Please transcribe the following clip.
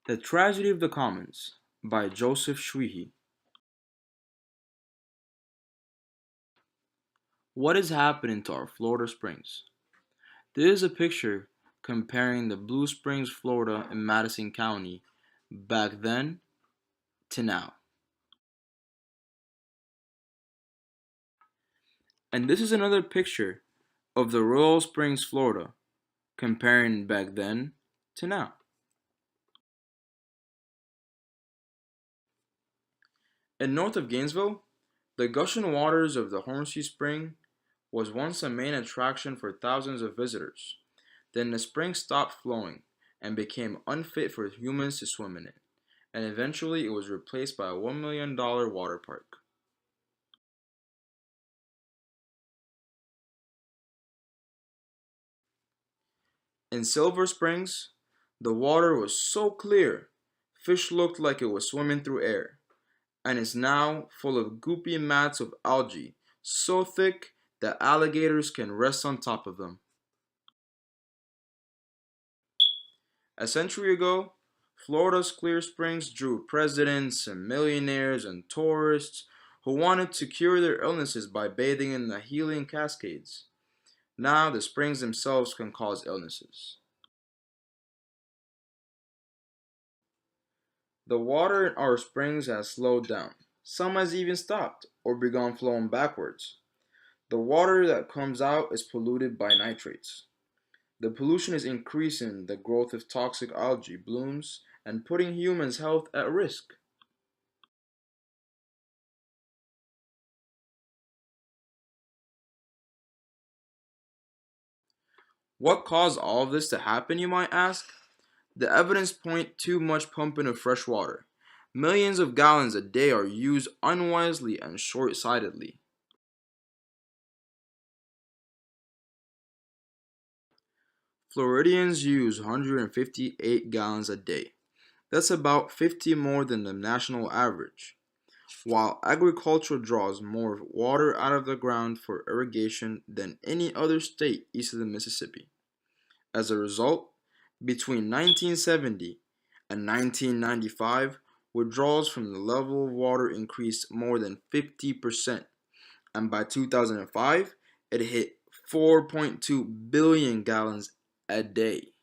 The Tragedy of the Commons by Joseph Schwehe. What is happening to our Florida Springs? This is a picture comparing the Blue Springs, Florida in Madison County back then to now. And this is another picture of the Royal Springs, Florida, comparing back then to now. And north of Gainesville, the gushing waters of the Hornsea Spring was once a main attraction for thousands of visitors. Then the spring stopped flowing and became unfit for humans to swim in it, and eventually it was replaced by a $1 million water park. In Silver Springs, the water was so clear, fish looked like it was swimming through air, and is now full of goopy mats of algae so thick that alligators can rest on top of them. A century ago, Florida's clear springs drew presidents and millionaires and tourists who wanted to cure their illnesses by bathing in the healing cascades. Now, the springs themselves can cause illnesses. The water in our springs has slowed down. Some has even stopped or begun flowing backwards. The water that comes out is polluted by nitrates. The pollution is increasing the growth of toxic algae blooms and putting humans' health at risk. What caused all of this to happen, you might ask? The evidence point too much pumping of fresh water. Millions of gallons a day are used unwisely and short-sightedly. Floridians use 158 gallons a day. That's about 50 more than the national average. While agriculture draws more water out of the ground for irrigation than any other state east of the Mississippi. As a result, between 1970 and 1995, withdrawals from the level of water increased more than 50%, and by 2005, it hit 4.2 billion gallons a day.